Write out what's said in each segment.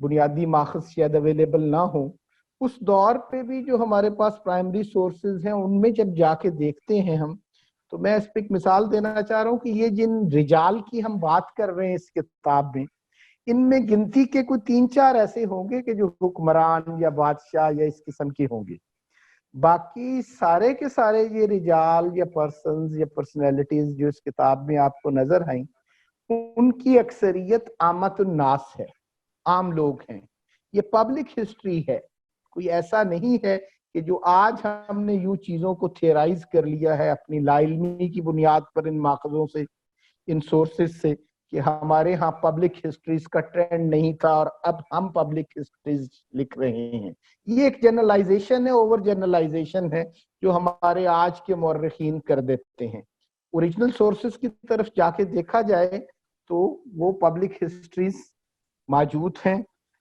بنیادی ماخذ شاید اویلیبل نہ ہو، اس دور پہ بھی جو ہمارے پاس پرائمری سورسز ہیں ان میں جب جا کے دیکھتے ہیں ہم، تو میں اس پہ ایک مثال دینا چاہ رہا ہوں کہ یہ جن رجال کی ہم بات کر رہے ہیں اس کتاب میں، ان میں گنتی کے کوئی 3-4 ایسے ہوں گے کہ جو حکمران یا بادشاہ یا اس قسم کے ہوں گے. باقی سارے کے سارے یہ رجال یا پرسنز یا پرسنالٹیز جو اس کتاب میں آپ کو نظر آئیں، ان کی اکثریت عامت الناس ہے، عام لوگ ہیں. یہ پبلک ہسٹری ہے، کوئی ایسا نہیں ہے کہ جو آج ہم نے یوں چیزوں کو تھیورائز کر لیا ہے اپنی لا علمی کی بنیاد پر، ان ماخذوں سے، ان سورسز سے، کہ ہمارے ہاں پبلک ہسٹریز کا ٹرینڈ نہیں تھا اور اب ہم پبلک ہسٹریز لکھ رہے ہیں. یہ ایک جنرلائزیشن ہے، اوور جنرلائزیشن ہے جو ہمارے آج کے مورخین کر دیتے ہیں. اوریجنل سورسز کی طرف جا کے دیکھا جائے تو وہ پبلک ہسٹریز موجود ہیں،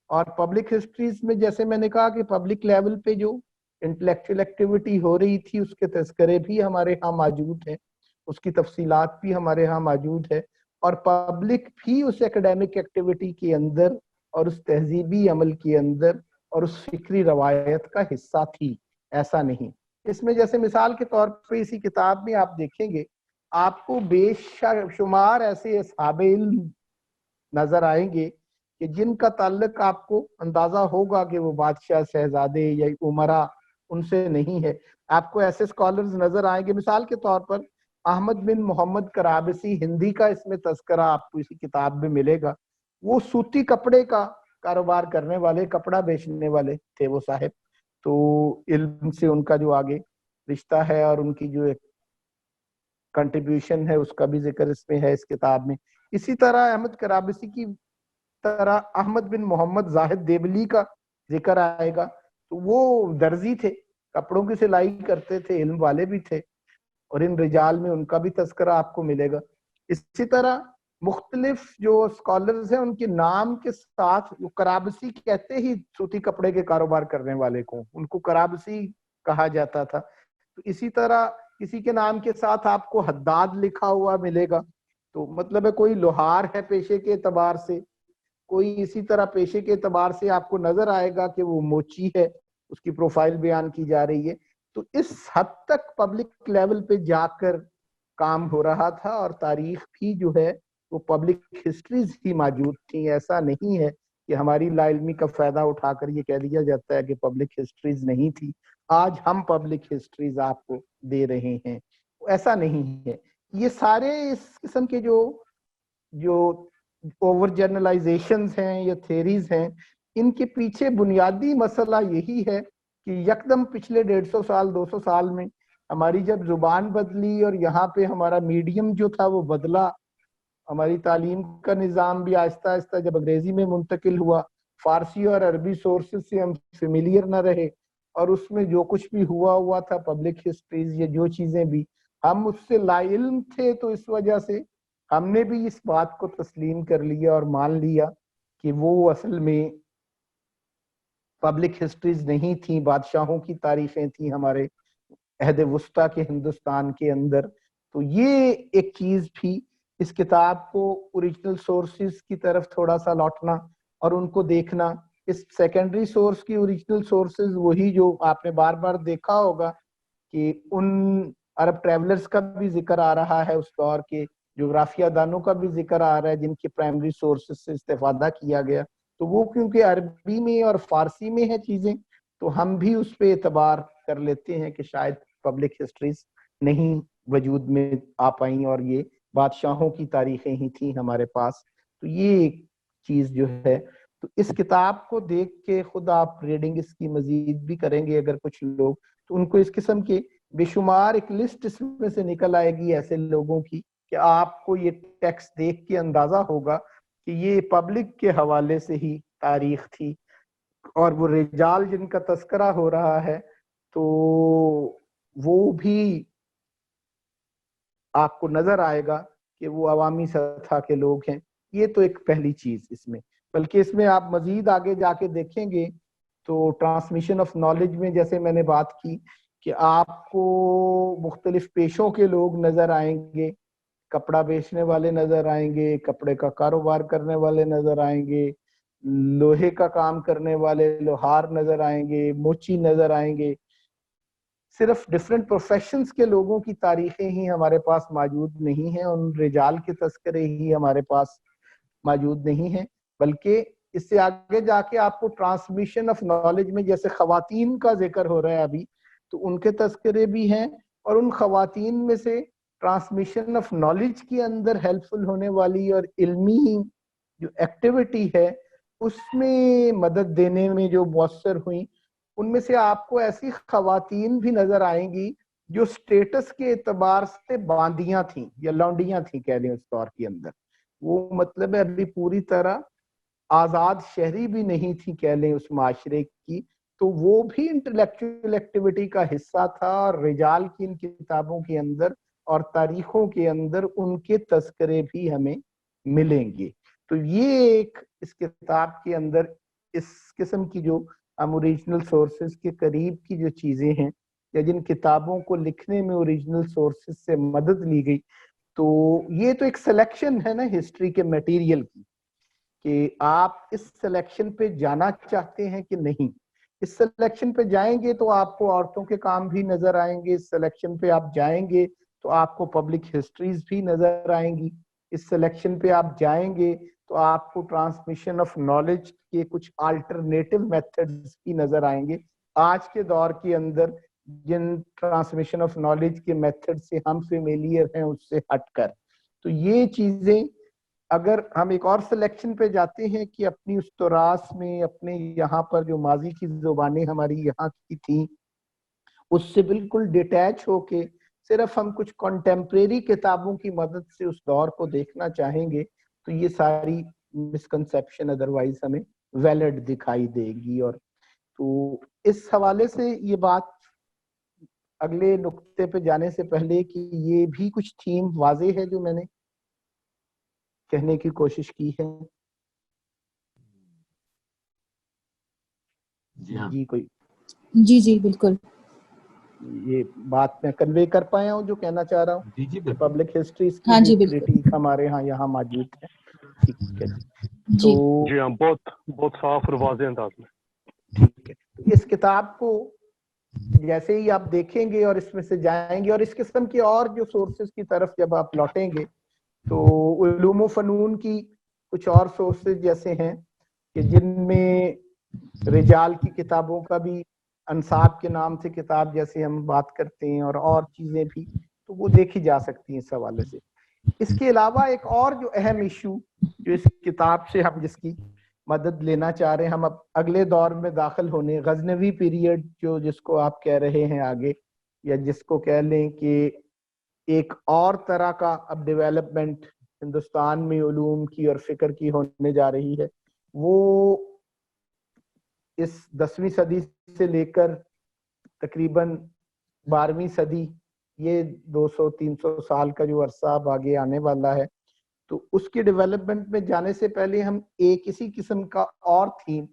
اور پبلک ہسٹریز میں جیسے میں نے کہا کہ پبلک لیول پہ جو انٹلیکچوئل ایکٹیویٹی ہو رہی تھی اس کے تذکرے بھی ہمارے ہاں موجود ہیں، اس کی تفصیلات بھی ہمارے ہاں موجود ہے، اور پبلک بھی اس ایکیڈیمک ایکٹیویٹی کے اندر اور اس تہذیبی عمل کے اندر اور اس فکری روایت کا حصہ تھی. ایسا نہیں. اس میں جیسے مثال کے طور پہ اسی کتاب میں آپ دیکھیں گے آپ کو بے شمار ایسے اصحاب علم نظر آئیں گے کہ جن کا تعلق آپ کو اندازہ ہوگا کہ وہ بادشاہ، شہزادے یا امراء ان سے نہیں ہے. آپ کو ایسے اسکالرز نظر آئیں گے، مثال کے طور پر احمد بن محمد کرابسی، ہندی کا اس میں تذکرہ آپ کو اسی کتاب میں ملے گا. وہ سوتی کپڑے کا کاروبار کرنے والے، کپڑا بیچنے والے تھے وہ صاحب. تو علم سے ان کا جو آگے رشتہ ہے اور ان کی جو ایک کنٹریبیوشن ہے اس کا بھی ذکر اس میں ہے اس کتاب میں. اسی طرح احمد کرابسی کی طرح احمد بن محمد زاہد دیبلی کا ذکر آئے گا. تو وہ درزی تھے، کپڑوں کی سلائی کرتے تھے، علم والے بھی تھے، اور ان رجال میں ان کا بھی تذکرہ آپ کو ملے گا. اسی طرح مختلف جو اسکالرز ہیں ان کے نام کے ساتھ کرابسی کہتے ہی سوتی کپڑے کے کاروبار کرنے والے کو، ان کو کرابسی کہا جاتا تھا. تو اسی طرح کسی کے نام کے ساتھ آپ کو حداد لکھا ہوا ملے گا، تو مطلب ہے کوئی لوہار ہے پیشے کے اعتبار سے، کوئی اسی طرح پیشے کے اعتبار سے آپ کو نظر آئے گا کہ وہ موچی ہے، اس کی پروفائل بیان کی جا رہی ہے. تو اس حد تک پبلک لیول پہ جا کر کام ہو رہا تھا، اور تاریخ بھی جو ہے وہ پبلک ہسٹریز ہی موجود تھیں. ایسا نہیں ہے کہ ہماری لا علمی کا فائدہ اٹھا کر یہ کہہ دیا جاتا ہے کہ پبلک ہسٹریز نہیں تھی. آج ہم پبلک ہسٹریز آپ کو دے رہے ہیں، ایسا نہیں ہے. یہ سارے اس قسم کے جو اوور جرنلائزیشنز ہیں یا تھیریز ہیں، ان کے پیچھے بنیادی مسئلہ یہی ہے کہ یکدم پچھلے 150 سال 200 سال میں ہماری جب زبان بدلی اور یہاں پہ ہمارا میڈیم جو تھا وہ بدلا، ہماری تعلیم کا نظام بھی آہستہ آہستہ جب انگریزی میں منتقل ہوا، فارسی اور عربی سورسز سے ہم فیملیئر نہ رہے، اور اس میں جو کچھ بھی ہوا تھا پبلک ہسٹریز یا جو چیزیں بھی، ہم اس سے لا علم تھے. تو اس وجہ سے ہم نے بھی اس بات کو تسلیم کر لیا اور مان لیا کہ وہ اصل میں پبلک ہسٹریز نہیں تھیں، بادشاہوں کی تاریخیں تھیں ہمارے عہد وسطیٰ کے ہندوستان کے اندر. تو یہ ایک چیز بھی اس کتاب کو اوریجنل سورسز کی طرف تھوڑا سا لوٹنا اور ان کو دیکھنا. اس سیکنڈری سورس کی اوریجنل سورسز وہی جو آپ نے بار بار دیکھا ہوگا کہ ان عرب ٹریولرز کا بھی ذکر آ رہا ہے، اس دور کے جغرافیہ دانوں کا بھی ذکر آ رہا ہے جن کی پرائمری سورسز سے استفادہ کیا گیا. تو وہ کیونکہ عربی میں اور فارسی میں ہیں چیزیں، تو ہم بھی اس پہ اعتبار کر لیتے ہیں کہ شاید پبلک ہسٹریز نہیں وجود میں آ پائیں اور یہ بادشاہوں کی تاریخیں ہی تھیں ہمارے پاس. تو یہ ایک چیز جو ہے، تو اس کتاب کو دیکھ کے خود آپ ریڈنگ اس کی مزید بھی کریں گے اگر کچھ لوگ، تو ان کو اس قسم کے بے شمار ایک لسٹ اس میں سے نکل آئے گی ایسے لوگوں کی کہ آپ کو یہ ٹیکسٹ دیکھ کے اندازہ ہوگا کہ یہ پبلک کے حوالے سے ہی تاریخ تھی. اور وہ رجال جن کا تذکرہ ہو رہا ہے تو وہ بھی آپ کو نظر آئے گا کہ وہ عوامی سطح کے لوگ ہیں. یہ تو ایک پہلی چیز اس میں. بلکہ اس میں آپ مزید آگے جا کے دیکھیں گے تو ٹرانسمیشن آف نالج میں جیسے میں نے بات کی کہ آپ کو مختلف پیشوں کے لوگ نظر آئیں گے، کپڑا بیچنے والے نظر آئیں گے، کپڑے کا کاروبار کرنے والے نظر آئیں گے، لوہے کا کام کرنے والے لوہار نظر آئیں گے, موچی نظر آئیں گے. صرف ڈفرینٹ پروفیشنز کے لوگوں کی تاریخیں ہی ہمارے پاس موجود نہیں ہیں, ان رجال کے تذکرے ہی ہمارے پاس موجود نہیں ہیں, بلکہ اس سے آگے جا کے آپ کو ٹرانسمیشن آف نالج میں جیسے خواتین کا ذکر ہو رہا ہے ابھی, تو ان کے تذکرے بھی ہیں, اور ان خواتین میں سے ٹرانسمیشن آف نالج کے اندر ہیلپ فل ہونے والی اور علمی جو ایکٹیویٹی ہے اس میں مدد دینے میں جو مؤثر ہوئیں, ان میں سے آپ کو ایسی خواتین بھی نظر آئیں گی جو سٹیٹس کے اعتبار سے باندیاں تھیں یا لونڈیاں تھیں کہہ لیں اس دور کے اندر. وہ مطلب ہے ابھی پوری طرح آزاد شہری بھی نہیں تھی کہہ لیں اس معاشرے کی, تو وہ بھی انٹلیکچوئل ایکٹیویٹی کا حصہ تھا, اور رجال کی ان کتابوں کے اندر اور تاریخوں کے اندر ان کے تذکرے بھی ہمیں ملیں گے. تو یہ ایک اس کتاب کے اندر اس قسم کی جو ہم اوریجنل سورسز کے قریب کی جو چیزیں ہیں یا جن کتابوں کو لکھنے میں اوریجنل سورسز سے مدد لی گئی, تو یہ تو ایک سلیکشن ہے نا ہسٹری کے میٹیریل کی, کہ آپ اس سلیکشن پہ جانا چاہتے ہیں کہ نہیں. اس سلیکشن پہ جائیں گے تو آپ کو عورتوں کے کام بھی نظر آئیں گے, اس سلیکشن پہ آپ جائیں گے تو آپ کو پبلک ہسٹریز بھی نظر آئیں گی, اس سلیکشن پہ آپ جائیں گے تو آپ کو ٹرانسمیشن آف نالج کے کچھ آلٹرنیٹو میتھڈز بھی نظر آئیں گے آج کے دور کے اندر, جن ٹرانسمیشن آف نالج کے میتھڈ سے ہم فیملیئر ہیں اس سے ہٹ کر. تو یہ چیزیں اگر ہم ایک اور سلیکشن پہ جاتے ہیں کہ اپنی اس تراث میں اپنے یہاں پر جو ماضی کی زبانیں ہماری یہاں کی تھیں اس سے بالکل ڈیٹیچ ہو کے صرف ہم کچھ کنٹمپریری کتابوں کی مدد سے اس دور کو دیکھنا چاہیں گے, تو یہ ساری مسکنسیپشن ادروائز ہمیں ویلڈ دکھائی دے گی. اور تو اس حوالے سے یہ بات اگلے نقطے پہ جانے سے پہلے کہ یہ بھی کچھ تھیم واضح ہے جو میں نے کہنے کی کوشش کی ہے. جی کوئی جی بالکل یہ بات میں کنوے کر پایا ہوں جو کہنا چاہ رہا ہوں. جی پبلک ہسٹریز کی ہاں بھی جی بالکل کریٹیک ہمارے ہاں یہاں موجود ہے. ٹھیک ہے جی. تو جی ہاں بہت صاف اور واضح انداز میں. ٹھیک ہے, اس کتاب کو جیسے ہی آپ دیکھیں گے اور اس میں سے جائیں گے اور اس قسم کے اور جو سورسز کی طرف جب آپ لوٹیں گے تو علوم و فنون کی کچھ اور سورسز جیسے ہیں کہ جن میں رجال کی کتابوں کا بھی, انصاب کے نام سے کتاب جیسے ہم بات کرتے ہیں, اور چیزیں بھی تو وہ دیکھی جا سکتی ہیں اس حوالے سے. اس کے علاوہ ایک اور جو اہم ایشو جو اس کتاب سے ہم جس کی مدد لینا چاہ رہے ہیں, ہم اب اگلے دور میں داخل ہونے, غزنوی پیریڈ جس کو آپ کہہ رہے ہیں آگے, یا جس کو کہہ لیں کہ ایک اور طرح کا اب ڈیولپمنٹ ہندوستان میں علوم کی اور فکر کی ہونے جا رہی ہے, وہ اس 10ویں صدی سے لے کر تقریباً 12ویں صدی, یہ 200-300 سال کا جو عرصہ اب آگے آنے والا ہے, تو اس کے ڈیولپمنٹ میں جانے سے پہلے ہم ایک اسی قسم کا اور تھیم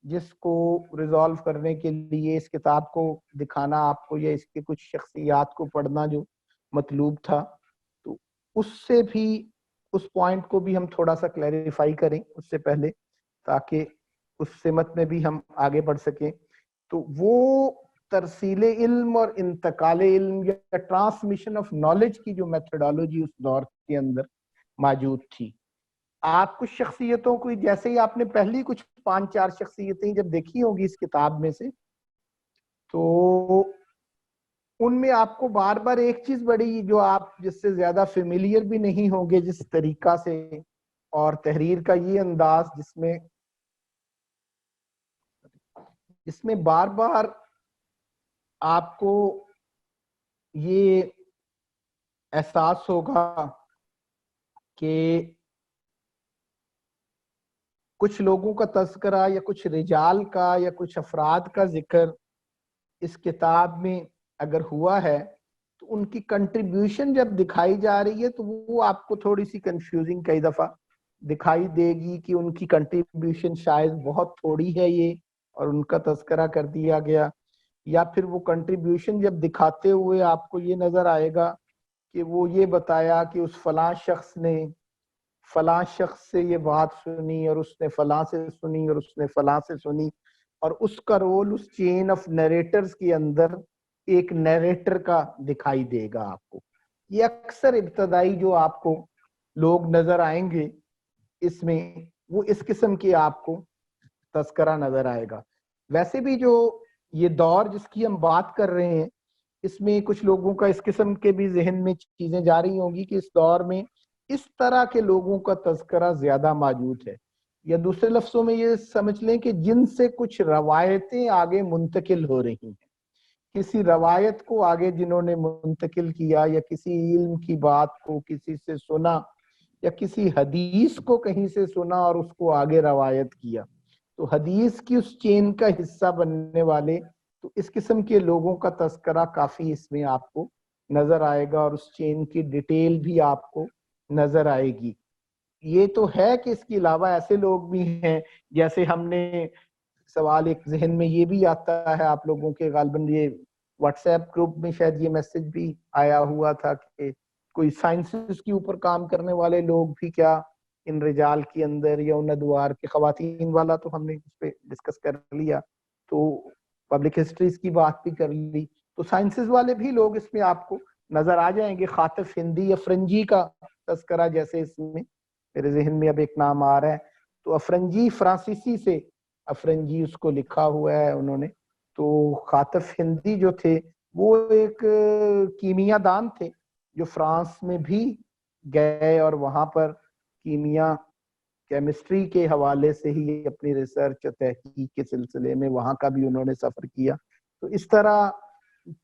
جس کو ریزالو کرنے کے لیے اس کتاب کو دکھانا آپ کو یا اس کے کچھ شخصیات کو پڑھنا جو مطلوب تھا, تو اس سے بھی اس پوائنٹ کو بھی ہم تھوڑا سا کلیریفائی کریں اس سے پہلے, تاکہ اس سمت میں بھی ہم آگے بڑھ سکیں. تو وہ ترسیل علم اور انتقال علم یا ٹرانسمیشن آف نالج کی جو میتھڈالوجی اس دور کے اندر موجود تھی, آپ کچھ شخصیتوں کو جیسے ہی آپ نے پہلی کچھ 5-4 شخصیتیں جب دیکھی ہوں گی اس کتاب میں سے, تو ان میں آپ کو بار بار ایک چیز بڑی جو آپ جس سے زیادہ فیملیئر بھی نہیں ہوں گے جس طریقہ سے, اور تحریر کا یہ انداز جس میں بار بار آپ کو یہ احساس ہوگا کہ کچھ لوگوں کا تذکرہ یا کچھ رجال کا یا کچھ افراد کا ذکر اس کتاب میں اگر ہوا ہے تو ان کی کنٹریبیوشن جب دکھائی جا رہی ہے تو وہ آپ کو تھوڑی سی کنفیوزنگ کئی دفعہ دکھائی دے گی کہ ان کی کنٹریبیوشن شاید بہت تھوڑی ہے یہ اور ان کا تذکرہ کر دیا گیا, یا پھر وہ کنٹریبیوشن جب دکھاتے ہوئے آپ کو یہ نظر آئے گا کہ وہ یہ بتایا کہ اس فلاں شخص نے فلاں شخص سے یہ بات سنی اور اس نے فلاں سے سنی اور اس نے فلاں سے سنی، اور اس کا رول اس چین آف نیریٹرز کے اندر ایک نیریٹر کا دکھائی دے گا آپ کو. یہ اکثر ابتدائی جو آپ کو لوگ نظر آئیں گے اس میں، وہ اس قسم کے آپ کو تذکرہ نظر آئے گا. ویسے بھی جو یہ دور جس کی ہم بات کر رہے ہیں، اس میں کچھ لوگوں کا اس قسم کے بھی ذہن میں چیزیں جا رہی ہوں گی کہ اس دور میں اس طرح کے لوگوں کا تذکرہ زیادہ موجود ہے، یا دوسرے لفظوں میں یہ سمجھ لیں کہ جن سے کچھ روایتیں آگے منتقل ہو رہی ہیں. کسی روایت کو آگے جنہوں نے منتقل کیا، یا کسی علم کی بات کو کسی سے سنا، یا کسی حدیث کو کہیں سے سنا اور اس کو آگے روایت کیا، تو حدیث کی اس چین کا حصہ بننے والے، تو اس قسم کے لوگوں کا تذکرہ کافی اس میں آپ کو نظر آئے گا، اور اس چین کی ڈیٹیل بھی آپ کو نظر آئے گی. یہ تو ہے کہ اس کے علاوہ ایسے لوگ بھی ہیں، جیسے ہم نے سوال ایک ذہن میں یہ بھی آتا ہے آپ لوگوں کے، غالباً یہ واٹس ایپ گروپ میں شاید یہ میسج بھی آیا ہوا تھا کہ کوئی سائنسز کے اوپر کام کرنے والے لوگ بھی کیا ان رجال کے اندر، یا ان ادوار کے، خواتین والا تو ہم نے اس پہ ڈسکس کر لیا، تو پبلک ہسٹریز کی بات بھی کر لی، تو سائنسز والے بھی لوگ اس میں آپ کو نظر آ جائیں گے. خاطف ہندی افرنجی کا تذکرہ جیسے اس میں میرے ذہن میں اب ایک نام آ رہا ہے، تو افرنجی فرانسیسی سے افرنجی اس کو لکھا ہوا ہے انہوں نے. تو خاطف ہندی جو تھے وہ ایک کیمیا دان تھے جو فرانس میں بھی گئے، اور وہاں پر کیمیا کیمسٹری کے حوالے سے ہی اپنی ریسرچ اور تحقیق کے سلسلے میں وہاں کا بھی انہوں نے سفر کیا. تو اس طرح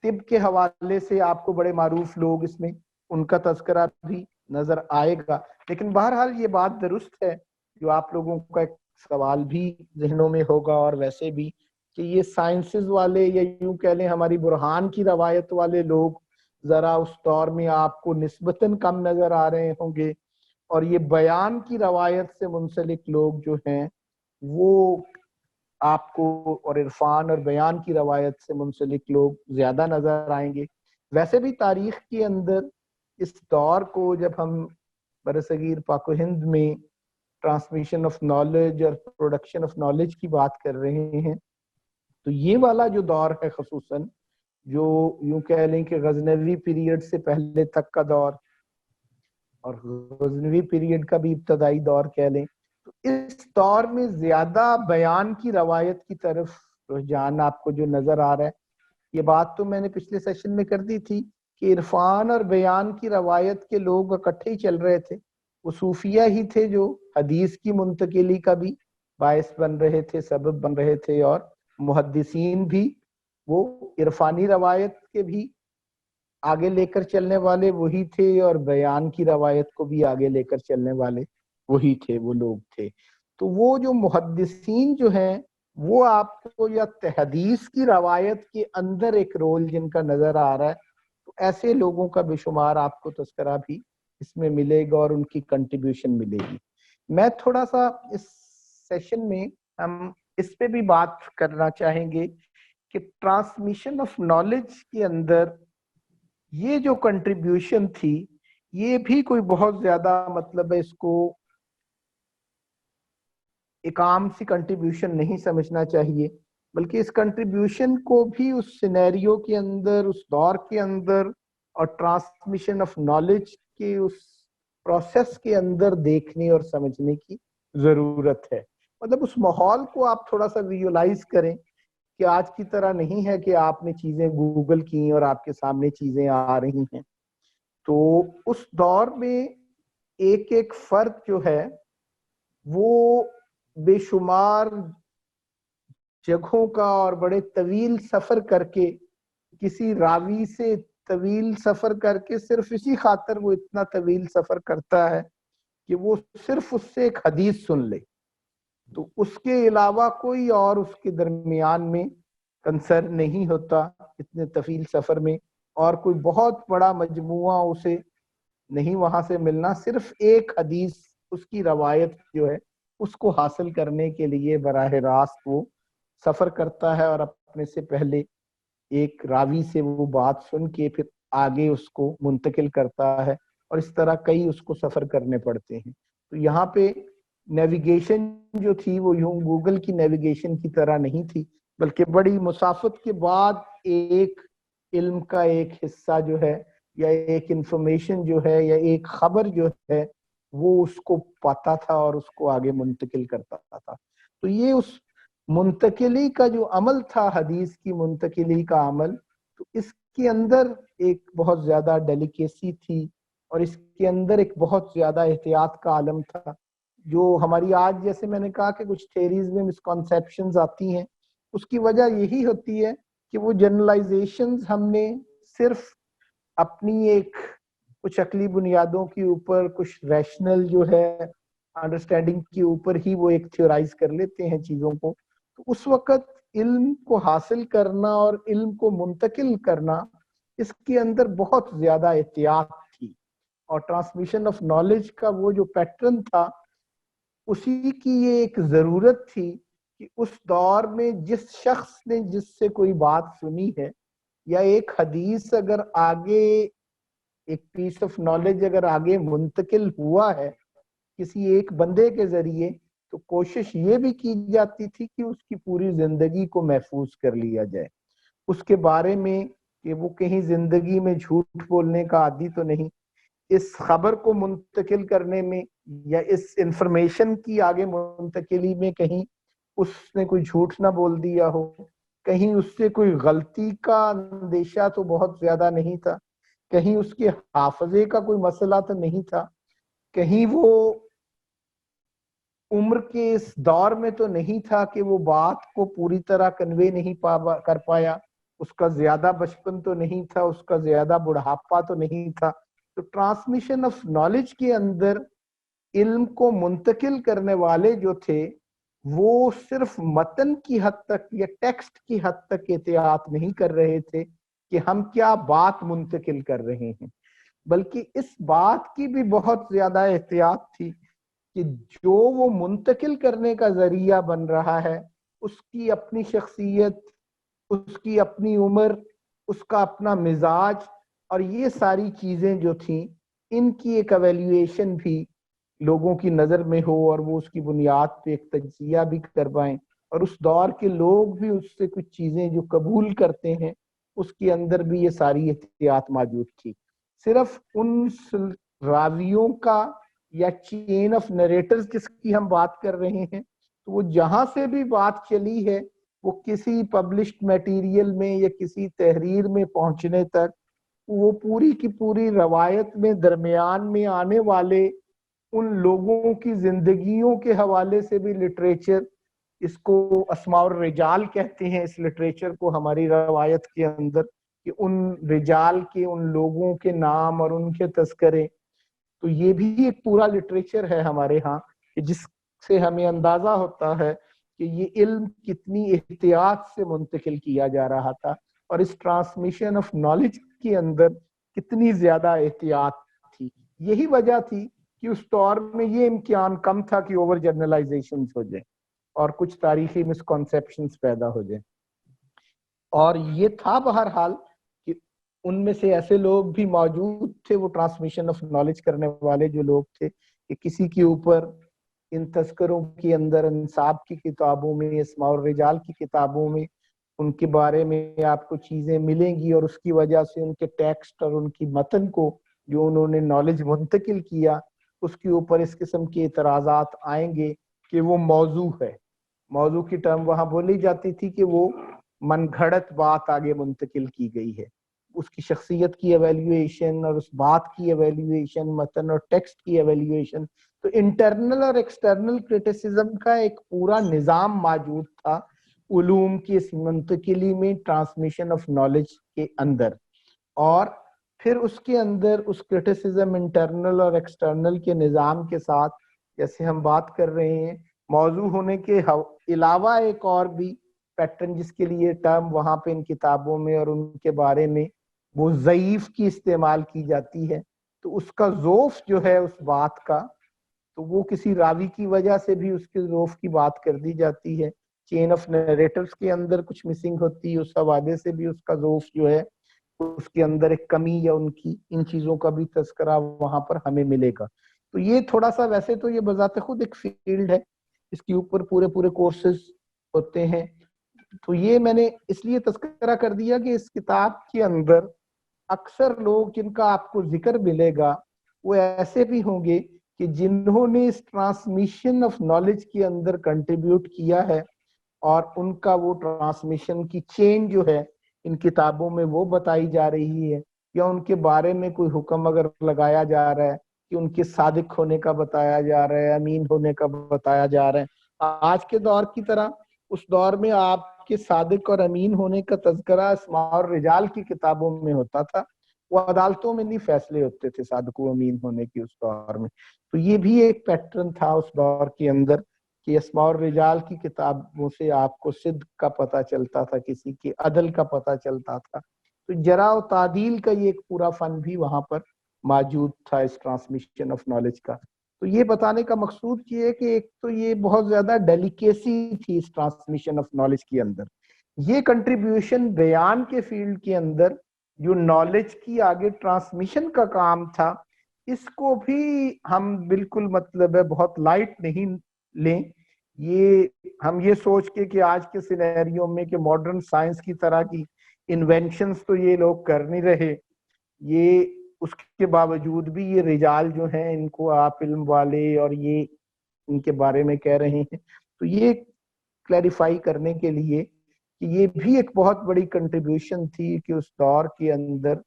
طب کے حوالے سے آپ کو بڑے معروف لوگ اس میں ان کا تذکرہ بھی نظر آئے گا. لیکن بہرحال یہ بات درست ہے جو آپ لوگوں کا ایک سوال بھی ذہنوں میں ہوگا، اور ویسے بھی کہ یہ سائنسز والے، یا یوں کہہ لیں ہماری برہان کی روایت والے لوگ ذرا اس دور میں آپ کو نسبتاً کم نظر آ رہے ہوں گے، اور یہ بیان کی روایت سے منسلک لوگ جو ہیں وہ آپ کو، اور عرفان اور بیان کی روایت سے منسلک لوگ زیادہ نظر آئیں گے. ویسے بھی تاریخ کے اندر اس دور کو جب ہم برصغیر پاک و ہند میں ٹرانسمیشن آف نالج اور پروڈکشن آف نالج کی بات کر رہے ہیں، تو یہ والا جو دور ہے خصوصاً جو یوں کہہ لیں کہ غزنوی پیریڈ سے پہلے تک کا دور، اور غزنوی پیریڈ کا بھی ابتدائی دور کہہ لیں، تو اس دور میں زیادہ بیان کی روایت کی طرف رجحان آپ کو جو نظر آ رہا ہے. یہ بات تو میں نے پچھلے سیشن میں کر دی تھی کہ عرفان اور بیان کی روایت کے لوگ اکٹھے ہی چل رہے تھے. وہ صوفیہ ہی تھے جو حدیث کی منتقلی کا بھی باعث بن رہے تھے، سبب بن رہے تھے، اور محدثین بھی وہ عرفانی روایت کے بھی آگے لے کر چلنے والے وہی تھے، اور بیان کی روایت کو بھی آگے لے کر چلنے والے وہی تھے، وہ لوگ تھے. تو وہ جو محدثین جو ہیں وہ آپ کو یا حدیث کی روایت کے اندر ایک رول جن کا نظر آ رہا ہے، تو ایسے لوگوں کا بے شمار آپ کو تذکرہ بھی اس میں ملے گا، اور ان کی کنٹریبیوشن ملے گی. میں تھوڑا سا اس سیشن میں ہم اس پہ بھی بات کرنا چاہیں گے کہ ٹرانسمیشن آف نالج کے اندر یہ جو کنٹریبیوشن تھی، یہ بھی کوئی بہت زیادہ مطلب ہے اس کو ایک عام سی کنٹریبیوشن نہیں سمجھنا چاہیے، بلکہ اس کنٹریبیوشن کو بھی اس سینیریو کے اندر، اس دور کے اندر، اور ٹرانسمیشن آف نالج کے اس پروسیس کے اندر دیکھنے اور سمجھنے کی ضرورت ہے. مطلب اس ماحول کو آپ تھوڑا سا ویژولائز کریں کہ آج کی طرح نہیں ہے کہ آپ نے چیزیں گوگل کی اور آپ کے سامنے چیزیں آ رہی ہیں. تو اس دور میں ایک ایک فرد جو ہے وہ بے شمار جگہوں کا اور بڑے طویل سفر کر کے، کسی راوی سے طویل سفر کر کے، صرف اسی خاطر وہ اتنا طویل سفر کرتا ہے کہ وہ صرف اس سے ایک حدیث سن لے، تو اس کے علاوہ کوئی اور اس کے درمیان میں کنسرن نہیں ہوتا اتنے طویل سفر میں، اور کوئی بہت بڑا مجموعہ اسے نہیں وہاں سے ملنا. صرف ایک حدیث اس کی روایت جو ہے اس کو حاصل کرنے کے لیے براہ راست وہ سفر کرتا ہے، اور اپنے سے پہلے ایک راوی سے وہ بات سن کے پھر آگے اس کو منتقل کرتا ہے، اور اس طرح کئی اس کو سفر کرنے پڑتے ہیں. تو یہاں پہ نیویگیشن جو تھی وہ یوں گوگل کی نیویگیشن کی طرح نہیں تھی، بلکہ بڑی مسافت کے بعد ایک علم کا ایک حصہ جو ہے یا ایک انفارمیشن جو ہے یا ایک خبر جو ہے وہ اس کو پاتا تھا اور اس کو آگے منتقل کرتا تھا. تو یہ اس منتقلی کا جو عمل تھا، حدیث کی منتقلی کا عمل، تو اس کے اندر ایک بہت زیادہ ڈیلیکیسی تھی اور اس کے اندر ایک بہت زیادہ احتیاط کا عالم تھا، جو ہماری آج جیسے میں نے کہا کہ کچھ تھیریز میں مسکانسیپشنز آتی ہیں، اس کی وجہ یہی ہوتی ہے کہ وہ جنرلائزیشنز ہم نے صرف اپنی ایک کچھ عقلی بنیادوں کے اوپر، کچھ ریشنل جو ہے انڈرسٹینڈنگ کے اوپر ہی وہ ایک تھیورائز کر لیتے ہیں چیزوں کو. تو اس وقت علم کو حاصل کرنا اور علم کو منتقل کرنا، اس کے اندر بہت زیادہ احتیاط تھی، اور ٹرانسمیشن آف نالج کا وہ جو پیٹرن تھا اسی کی یہ ایک ضرورت تھی کہ اس دور میں جس شخص نے جس سے کوئی بات سنی ہے یا ایک حدیث اگر آگے، ایک پیس آف نالج اگر آگے منتقل ہوا ہے کسی ایک بندے کے ذریعے، تو کوشش یہ بھی کی جاتی تھی کہ اس کی پوری زندگی کو محفوظ کر لیا جائے، اس کے بارے میں کہ وہ کہیں زندگی میں جھوٹ بولنے کا عادی تو نہیں، اس خبر کو منتقل کرنے میں یا اس انفارمیشن کی آگے منتقلی میں کہیں اس نے کوئی جھوٹ نہ بول دیا ہو، کہیں اس سے کوئی غلطی کا اندیشہ تو بہت زیادہ نہیں تھا، کہیں اس کے حافظے کا کوئی مسئلہ تو نہیں تھا، کہیں وہ عمر کے اس دور میں تو نہیں تھا کہ وہ بات کو پوری طرح کنوے نہیں کر پایا، اس کا زیادہ بچپن تو نہیں تھا، اس کا زیادہ بڑھاپا تو نہیں تھا. تو ٹرانسمیشن آف نالج کے اندر علم کو منتقل کرنے والے جو تھے وہ صرف متن کی حد تک یا ٹیکسٹ کی حد تک احتیاط نہیں کر رہے تھے کہ ہم کیا بات منتقل کر رہے ہیں، بلکہ اس بات کی بھی بہت زیادہ احتیاط تھی کہ جو وہ منتقل کرنے کا ذریعہ بن رہا ہے اس کی اپنی شخصیت، اس کی اپنی عمر، اس کا اپنا مزاج اور یہ ساری چیزیں جو تھیں ان کی ایک ایویلیویشن بھی لوگوں کی نظر میں ہو اور وہ اس کی بنیاد پہ ایک تجزیہ بھی کر پائیں، اور اس دور کے لوگ بھی اس سے کچھ چیزیں جو قبول کرتے ہیں اس کے اندر بھی یہ ساری احتیاط موجود تھی. صرف ان راویوں کا یا چین آف نریٹرز جس کی ہم بات کر رہے ہیں، تو وہ جہاں سے بھی بات چلی ہے وہ کسی پبلشڈ میٹیریل میں یا کسی تحریر میں پہنچنے تک وہ پوری کی پوری روایت میں درمیان میں آنے والے ان لوگوں کی زندگیوں کے حوالے سے بھی لٹریچر، اس کو اسماء الرجال کہتے ہیں اس لٹریچر کو ہماری روایت کے اندر، کہ ان رجال کے، ان لوگوں کے نام اور ان کے تذکرے، تو یہ بھی ایک پورا لٹریچر ہے ہمارے ہاں کہ جس سے ہمیں اندازہ ہوتا ہے کہ یہ علم کتنی احتیاط سے منتقل کیا جا رہا تھا اور اس ٹرانسمیشن آف نالج کے اندر کتنی زیادہ احتیاط تھی. یہی وجہ تھی کہ اس دور میں یہ امکان کم تھا کہ اوور جنرلائزیشنز ہو جائیں اور کچھ تاریخی مسکنسیپشنز پیدا ہو جائیں. اور یہ تھا بہرحال کہ ان میں سے ایسے لوگ بھی موجود تھے، وہ ٹرانسمیشن آف نالج کرنے والے جو لوگ تھے، کہ کسی کے اوپر ان تذکروں کے اندر، انصاب کی کتابوں میں، اسماء الرجال کی کتابوں میں ان کے بارے میں آپ کو چیزیں ملیں گی، اور اس کی وجہ سے ان کے ٹیکسٹ اور ان کی متن کو جو انہوں نے نالج منتقل کیا اس کے اوپر اس قسم کے اعتراضات آئیں گے کہ وہ موضوع ہے. موضوع کی ٹرم وہاں بولی جاتی تھی کہ وہ من گھڑت بات آگے منتقل کی گئی ہے. اس کی شخصیت کی ایویلیویشن اور اس بات کی ایویلیویشن، متن اور ٹیکسٹ کی ایویلیویشن، تو انٹرنل اور ایکسٹرنل کرٹیسزم کا ایک پورا نظام موجود تھا علوم کی اس منتقلی میں، ٹرانسمیشن آف نالج کے اندر. اور پھر اس کے اندر اس کرٹیسزم انٹرنل اور ایکسٹرنل کے نظام کے ساتھ جیسے ہم بات کر رہے ہیں موضوع ہونے کے علاوہ ایک اور بھی پیٹرن جس کے لیے ٹرم وہاں پہ ان کتابوں میں اور ان کے بارے میں وہ ضعیف کی استعمال کی جاتی ہے. تو اس کا ذوف جو ہے اس بات کا، تو وہ کسی راوی کی وجہ سے بھی اس کے ذوف کی بات کر دی جاتی ہے. چین آف نیریٹرز کے اندر کچھ مسنگ ہوتی ہے، اس حوالے سے بھی اس کا ذوف جو ہے اس کے اندر ایک کمی یا ان کی ان چیزوں کا بھی تذکرہ وہاں پر ہمیں ملے گا. تو یہ تھوڑا سا، ویسے تو یہ بذات خود ایک فیلڈ ہے، اس کے اوپر پورے کورسز ہوتے ہیں. تو یہ میں نے اس لیے تذکرہ کر دیا کہ اس کتاب کے اندر اکثر لوگ جن کا آپ کو ذکر ملے گا وہ ایسے بھی ہوں گے کہ جنہوں نے اس ٹرانسمیشن آف نالج کے اندر کنٹریبیوٹ کیا ہے، اور ان کا وہ ٹرانسمیشن کی چین جو ہے ان کتابوں میں وہ بتائی جا رہی ہے، یا ان کے بارے میں کوئی حکم اگر لگایا جا رہا ہے کہ ان کے صادق ہونے کا بتایا جا رہا ہے، امین ہونے کا بتایا جا رہا ہے. آج کے دور کی طرح اس دور میں آپ کے صادق اور امین ہونے کا تذکرہ اسماء الرجال کی کتابوں میں ہوتا تھا، وہ عدالتوں میں نہیں فیصلے ہوتے تھے صادق و امین ہونے کی اس دور میں. تو یہ بھی ایک پیٹرن تھا اس دور کے اندر کہ اسماء الرجال کی کتابوں سے آپ کو صدق کا پتہ چلتا تھا، کسی کے عدل کا پتہ چلتا تھا. تو جرح و تعدیل کا یہ ایک پورا فن بھی وہاں پر موجود تھا اس ٹرانسمیشن آف نالج کا. تو یہ بتانے کا مقصود یہ ہے کہ ایک تو یہ بہت زیادہ ڈیلیکیسی تھی اس ٹرانسمیشن آف نالج کے اندر. یہ کنٹریبیوشن بیان کے فیلڈ کے اندر جو نالج کی آگے ٹرانسمیشن کا کام تھا، اس کو بھی ہم بالکل مطلب ہے بہت لائٹ نہیں لیں. یہ ہم یہ سوچ کے کہ آج کے سینیریو میں کہ ماڈرن سائنس کی طرح کی انوینشنز تو یہ لوگ کر نہیں رہے، یہ اس کے باوجود بھی یہ رجال جو ہیں ان کو آپ علم والے اور یہ ان کے بارے میں کہہ رہے ہیں. تو یہ کلیریفائی کرنے کے لیے کہ یہ بھی ایک بہت بڑی کنٹریبیوشن تھی کہ اس دور کے اندر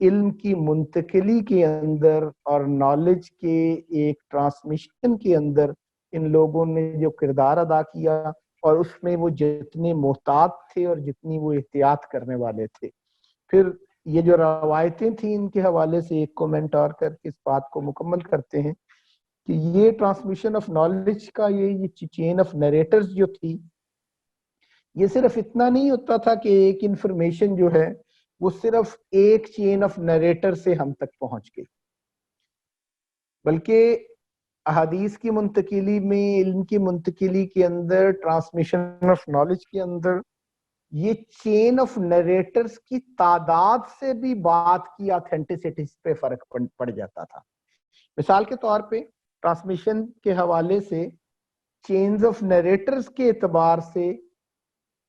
علم کی منتقلی کے اندر اور نالج کے ایک ٹرانسمیشن کے اندر ان لوگوں نے جو کردار ادا کیا، اور اس میں وہ جتنے محتاط تھے اور جتنی وہ احتیاط کرنے والے تھے. پھر یہ جو روایتیں تھیں ان کے حوالے سے ایک کومنٹ اور کر کے اس بات کو مکمل کرتے ہیں کہ یہ ٹرانسمیشن آف نالج کا یہ چین آف نیریٹرز جو تھی، یہ صرف اتنا نہیں ہوتا تھا کہ ایک انفارمیشن جو ہے وہ صرف ایک چین آف نیریٹر سے ہم تک پہنچ گئی، بلکہ احادیث کی منتقلی میں، علم کی منتقلی کے اندر، ٹرانسمیشن آف نالج کے اندر یہ چین آف نیریٹرز کی تعداد سے بھی بات کی آتھینٹسٹی پہ فرق پڑ جاتا تھا. مثال کے طور پہ ٹرانسمیشن کے حوالے سے چینز آف نیریٹرز کے اعتبار سے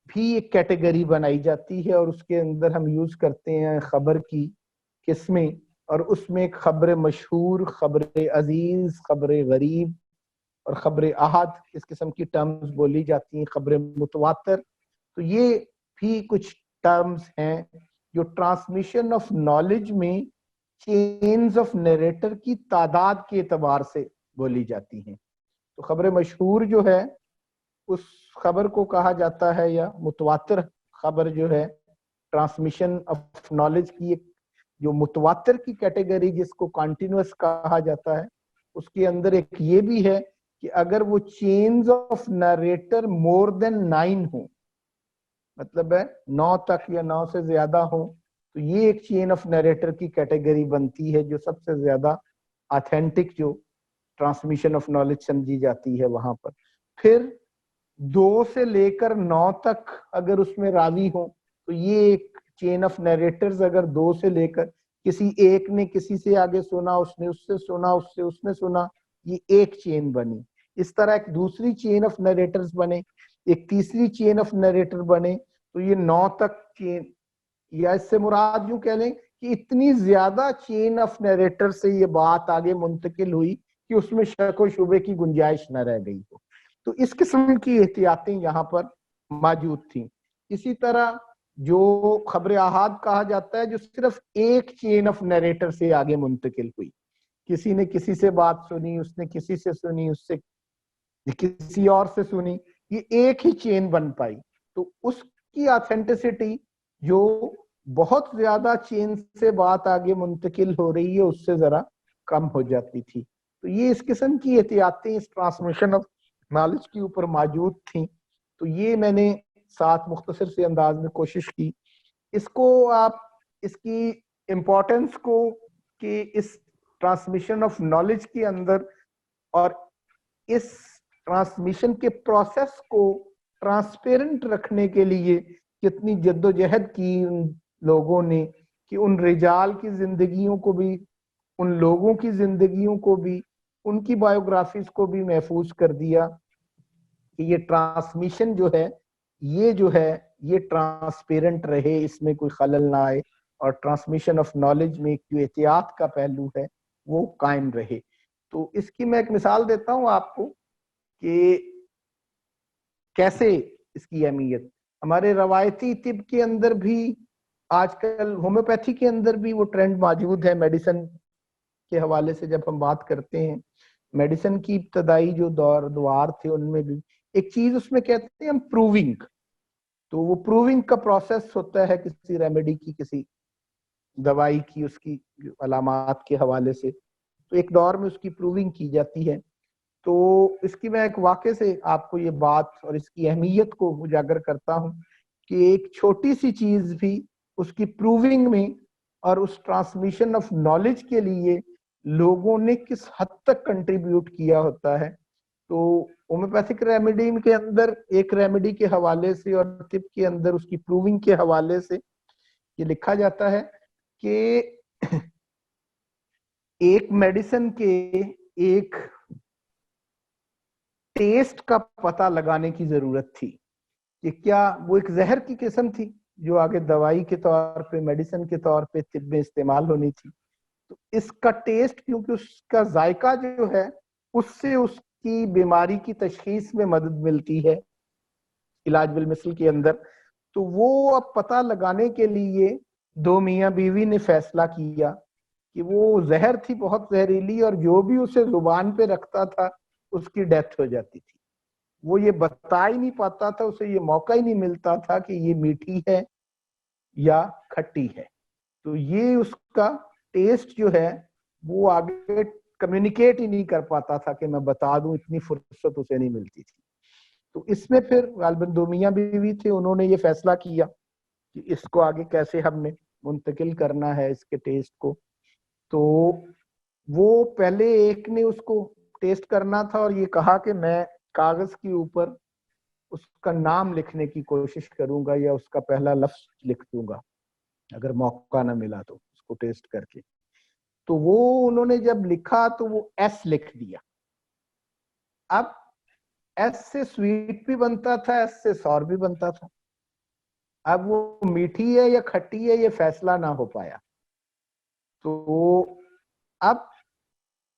بھی ایک کیٹیگری بنائی جاتی ہے، اور اس کے اندر ہم یوز کرتے ہیں خبر کی قسمیں، اور اس میں خبر مشہور، خبر عزیز، خبر غریب اور خبر احد اس قسم کی ٹرمز بولی جاتی ہیں، خبر متواتر. تو یہ بھی کچھ ٹرمز ہیں جو ٹرانسمیشن آف نالج میں چینز آف نیریٹر کی تعداد کے اعتبار سے بولی جاتی ہیں. تو خبر مشہور جو ہے اس خبر کو کہا جاتا ہے، یا متواتر خبر جو ہے ٹرانسمیشن آف نالج کی ایک جو متواتر کی کیٹیگری جس کو کانٹینوس کہا جاتا ہے، اس کے اندر ایک یہ بھی ہے کہ اگر وہ چینز آف نیریٹر مور دین 9 ہوں، مطلب ہے 9 تک یا 9 سے زیادہ ہوں، تو یہ ایک چین آف نیریٹر کی کیٹیگری بنتی ہے جو سب سے زیادہ آتھینٹک جو ٹرانسمیشن آف نالج سمجھی جاتی ہے وہاں پر. پھر 2 سے لے کر 9 تک اگر اس میں راوی ہوں تو یہ ایک چین آف نیریٹرز، اگر 2 سے لے کر کسی ایک نے کسی سے آگے سنا، اس نے اس سے سنا، اس سے اس نے سنا، یہ ایک چین بنی. اس طرح ایک دوسری چین آف نیریٹرز بنے، ایک تیسری چین آف نیریٹر بنے، تو یہ 9 تک چین، یا اس سے مراد یوں کہہ لیں کہ اتنی زیادہ چین آف نیریٹر سے یہ بات آگے منتقل ہوئی کہ اس میں شک و شبے کی گنجائش نہ رہ گئی ہو. تو اس قسم کی احتیاطیں یہاں پر موجود تھیں. اسی طرح جو خبر احاد کہا جاتا ہے جو صرف ایک چین آف نیریٹر سے آگے منتقل ہوئی، کسی نے کسی سے بات سنی، اس نے کسی سے سنی، اس سے کسی اور سے سنی، یہ ایک ہی چین بن پائی. تو اس کی آتھینٹسٹی جو بہت زیادہ چین سے بات آگے منتقل ہو رہی ہے اس سے ذرا کم ہو جاتی تھی. تو یہ اس قسم کی احتیاطیں اس ٹرانسمیشن آف نالج کے اوپر موجود تھیں. تو یہ میں نے ساتھ مختصر سے انداز میں کوشش کی اس کو آپ اس کی امپورٹنس کو کہ اس ٹرانسمیشن آف نالج کے اندر اور اس ٹرانسمیشن کے پروسیس کو ٹرانسپیرنٹ رکھنے کے لیے کتنی جد و جہد کی ان لوگوں نے کہ ان رجال کی زندگیوں کو بھی، ان لوگوں کی زندگیوں کو بھی، ان کی بایوگرافیز کو بھی محفوظ کر دیا کہ یہ ٹرانسمیشن جو ہے یہ ٹرانسپیرنٹ رہے، اس میں کوئی خلل نہ آئے، اور ٹرانسمیشن آف نالج میں جو احتیاط کا پہلو ہے وہ قائم رہے. تو اس کی میں ایک مثال دیتا ہوں آپ کو کہ کیسے اس کی اہمیت. ہمارے روایتی طب کے اندر بھی آج کل ہومیوپیتھی کے اندر بھی وہ ٹرینڈ موجود ہے. میڈیسن کے حوالے سے جب ہم بات کرتے ہیں، میڈیسن کی ابتدائی جو دوار تھے ان میں بھی ایک چیز اس میں کہتے ہیں ہم پروونگ. تو وہ پروونگ کا پروسیس ہوتا ہے کسی ریمیڈی کی، کسی دوائی کی، اس کی علامات کے حوالے سے. تو ایک دور میں اس کی پروونگ کی جاتی ہے. تو اس کی میں ایک واقعے سے آپ کو یہ بات اور اس کی اہمیت کو اجاگر کرتا ہوں کہ ایک چھوٹی سی چیز بھی اس کی پروونگ میں اور اس ٹرانسمیشن آف نالج کے لیے لوگوں نے کس حد تک کنٹریبیوٹ کیا ہوتا ہے. تو ہومیوپیتھک ریمیڈی کے اندر ایک ریمیڈی کے حوالے سے اور طب کے اندر اس کی پروونگ کے حوالے سے یہ لکھا جاتا ہے کہ ایک میڈیسن کے ایک ٹیسٹ کا پتہ لگانے کی ضرورت تھی کہ کیا وہ ایک زہر کی قسم تھی جو آگے دوائی کے طور پہ، میڈیسن کے طور پہ طب میں استعمال ہونی تھی. تو اس کا ٹیسٹ، کیونکہ اس کا ذائقہ جو ہے اس سے اس کی بیماری کی تشخیص میں مدد ملتی ہے علاج بالمثل کے اندر. تو وہ اب پتہ لگانے کے لیے دو میاں بیوی نے فیصلہ کیا کہ وہ زہر تھی بہت زہریلی، اور جو بھی اسے زبان پہ رکھتا تھا اس کی ڈیتھ ہو جاتی تھی. وہ یہ بتا ہی نہیں پاتا تھا، اسے یہ موقع ہی نہیں ملتا تھا کہ یہ میٹھی ہے یا کھٹی ہے. تو یہ اس کا ٹیسٹ جو ہے وہ آگے کمیونیکیٹ ہی نہیں کر پاتا تھا کہ میں بتا دوں، اتنی فرصت اسے نہیں ملتی تھی. تو اس میں پھر غالباً دو میاں بیوی تھے، انہوں نے یہ فیصلہ کیا کہ اس کو آگے کیسے ہم نے منتقل کرنا ہے اس کے ٹیسٹ کو. تو وہ پہلے ایک نے اس کو ٹیسٹ کرنا تھا اور یہ کہا کہ میں کاغذ کے اوپر اس کا نام لکھنے کی کوشش کروں گا یا اس کا پہلا لفظ لکھ دوں گا اگر موقع نہ ملا تو اس کو ٹیسٹ کر کے. تو وہ انہوں نے جب لکھا تو وہ ایس لکھ دیا. اب ایس سے سویٹ بھی بنتا تھا، ایس سے سور بھی بنتا تھا. اب وہ میٹھی ہے یا کھٹی ہے یہ فیصلہ نہ ہو پایا. تو اب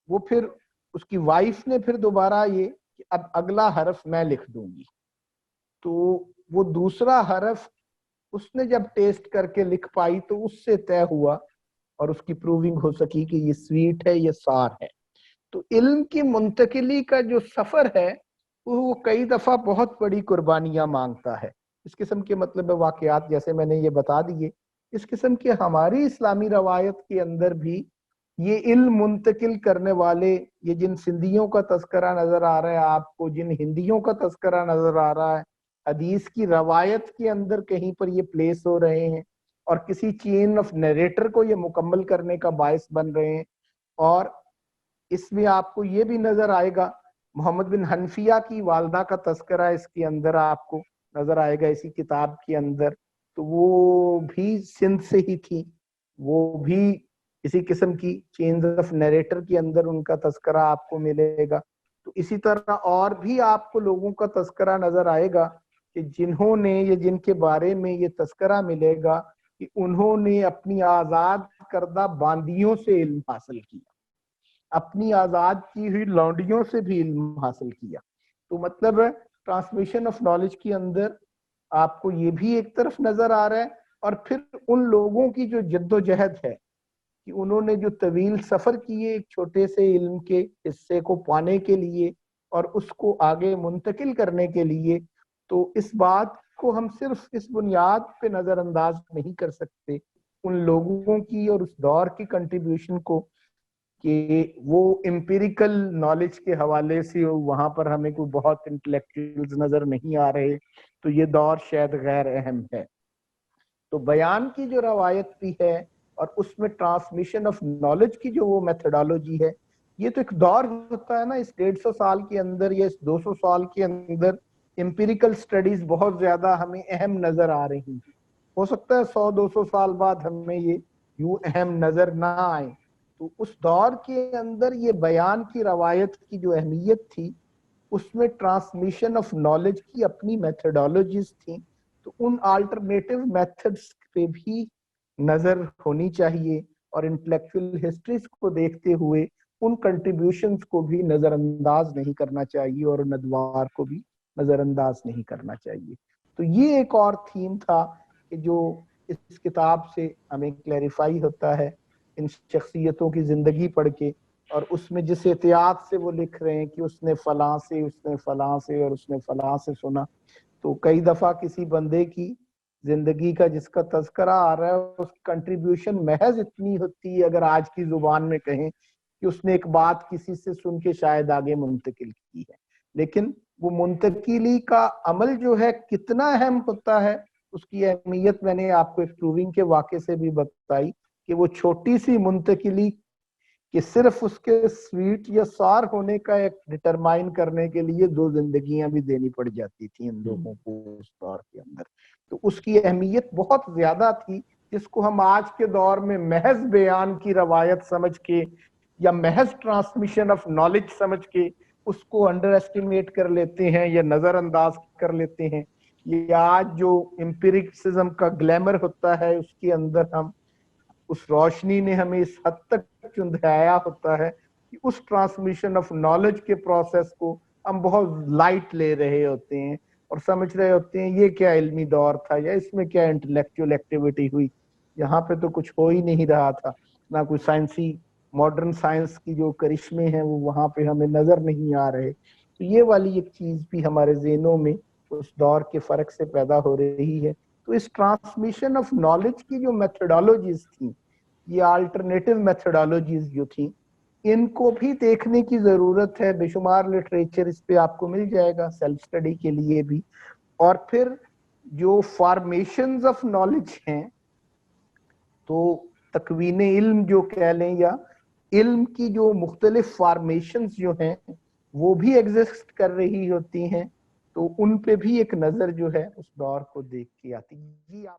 وہ پھر اس کی وائف نے پھر دوبارہ یہ کہ اب اگلا حرف میں لکھ دوں گی. تو وہ دوسرا حرف اس نے جب ٹیسٹ کر کے لکھ پائی تو اس سے طے ہوا اور اس کی پروونگ ہو سکی کہ یہ سویٹ ہے، یہ سار ہے. تو علم کی منتقلی کا جو سفر ہے وہ کئی دفعہ بہت بڑی قربانیاں مانگتا ہے. اس قسم کے مطلب واقعات جیسے میں نے یہ بتا دیے، اس قسم کے ہماری اسلامی روایت کے اندر بھی یہ علم منتقل کرنے والے، یہ جن سندھیوں کا تذکرہ نظر آ رہا ہے آپ کو، جن ہندیوں کا تذکرہ نظر آ رہا ہے، حدیث کی روایت کے اندر کہیں پر یہ پلیس ہو رہے ہیں اور کسی چین آف نیریٹر کو یہ مکمل کرنے کا باعث بن رہے ہیں. اور اس میں آپ کو یہ بھی نظر آئے گا محمد بن حنفیہ کی والدہ کا تذکرہ اس کے اندر آپ کو نظر آئے گا اسی کتاب کے اندر. تو وہ بھی سندھ سے ہی تھی، وہ بھی اسی قسم کی چینز آف نیریٹر کے اندر ان کا تذکرہ آپ کو ملے گا. تو اسی طرح اور بھی آپ کو لوگوں کا تذکرہ نظر آئے گا کہ جنہوں نے یا جن کے بارے میں یہ تذکرہ ملے گا کہ انہوں نے اپنی آزاد کردہ باندیوں سے علم حاصل کیا، اپنی آزاد کی ہوئی لونڈیوں سے بھی علم حاصل کیا. تو مطلب ٹرانسمیشن آف نالج کے اندر آپ کو یہ بھی ایک طرف نظر آ رہا ہے، اور پھر ان لوگوں کی جو جد و جہد ہے کہ انہوں نے جو طویل سفر کیے ایک چھوٹے سے علم کے حصے کو پانے کے لیے اور اس کو آگے منتقل کرنے کے لیے. تو اس بات کو ہم صرف اس بنیاد پہ نظر انداز نہیں کر سکتے ان لوگوں کی اور اس دور کی کنٹریبیوشن کو کہ وہ امپیریکل نالج کے حوالے سے وہاں پر ہمیں کوئی بہت انٹلیکچوئلز نظر نہیں آ رہے، تو یہ دور شاید غیر اہم ہے. تو بیان کی جو روایت بھی ہے اور اس میں ٹرانسمیشن آف نالج کی جو وہ میتھڈالوجی ہے، یہ تو ایک دور ہوتا ہے نا. اس 150 سال کے اندر یا اس 200 سال کے اندر امپیریکل سٹڈیز بہت زیادہ ہمیں اہم نظر آ رہی ہیں. ہو سکتا ہے 100-200 سال بعد ہمیں یہ یوں اہم نظر نہ آئیں. تو اس دور کے اندر یہ بیان کی روایت کی جو اہمیت تھی اس میں ٹرانسمیشن آف نالج کی اپنی میتھڈالوجیز تھیں، تو ان آلٹرنیٹو میتھڈز پہ بھی نظر ہونی چاہیے اور انٹلیکچوئل ہسٹریز کو دیکھتے ہوئے ان کنٹریبیوشنز کو بھی نظر انداز نہیں کرنا چاہیے اور ان ادوار کو بھی نظر انداز نہیں کرنا چاہیے. تو یہ ایک اور تھیم تھا کہ جو اس کتاب سے ہمیں کلیریفائی ہوتا ہے ان شخصیتوں کی زندگی پڑھ کے، اور اس میں جس احتیاط سے وہ لکھ رہے ہیں کہ اس نے فلاں سے، اس نے فلاں سے اور اس نے فلاں سے سنا. تو کئی دفعہ کسی بندے کی زندگی کا جس کا تذکرہ آ رہا ہے اس کی کنٹریبیوشن محض اتنی ہوتی ہے اگر آج کی زبان میں کہیں کہ اس نے ایک بات کسی سے سن کے شاید آگے منتقل کی ہے، لیکن وہ منتقلی کا عمل جو ہے کتنا اہم ہوتا ہے اس کی اہمیت میں نے آپ کو ایک پروونگ کے واقعے سے بھی بتائی کہ وہ چھوٹی سی منتقلی کہ صرف اس کے سویٹ یا سار ہونے کا ایک ڈٹرمائن کرنے کے لیے 2 زندگیاں بھی دینی پڑ جاتی تھیں ان لوگوں کو اس دور کے اندر. تو اس کی اہمیت بہت زیادہ تھی جس کو ہم آج کے دور میں محض بیان کی روایت سمجھ کے یا محض ٹرانسمیشن آف نالج سمجھ کے اس کو انڈر ایسٹیمیٹ کر لیتے ہیں یا نظر انداز کر لیتے ہیں. یہ آج جو امپیرکسزم کا گلیمر ہوتا ہے اس کے اندر ہم اس روشنی نے ہمیں اس حد تک چندھایا ہوتا ہے کہ اس ٹرانسمیشن آف نالج کے پروسیس کو ہم بہت لائٹ لے رہے ہوتے ہیں اور سمجھ رہے ہوتے ہیں یہ کیا علمی دور تھا یا اس میں کیا انٹلیکچوئل ایکٹیویٹی ہوئی، یہاں پہ تو کچھ ہو ہی نہیں رہا تھا، نہ کوئی سائنسی ماڈرن سائنس کی جو کرشمے ہیں وہ وہاں پہ ہمیں نظر نہیں آ رہے. تو یہ والی ایک چیز بھی ہمارے ذہنوں میں اس دور کے فرق سے پیدا ہو رہی ہے. تو اس ٹرانسمیشن آف نالج کی جو میتھڈالوجیز تھیں، یہ آلٹرنیٹو میتھڈالوجیز جو تھیں، ان کو بھی دیکھنے کی ضرورت ہے. بے شمار لٹریچر اس پہ آپ کو مل جائے گا سیلف سٹڈی کے لیے بھی. اور پھر جو فارمیشنز آف نالج ہیں، تو تکوین علم جو کہہ لیں یا علم کی جو مختلف فارمیشنز جو ہیں وہ بھی ایگزسٹ کر رہی ہوتی ہیں، تو ان پہ بھی ایک نظر جو ہے اس دور کو دیکھ کے آتی ہے. جی آپ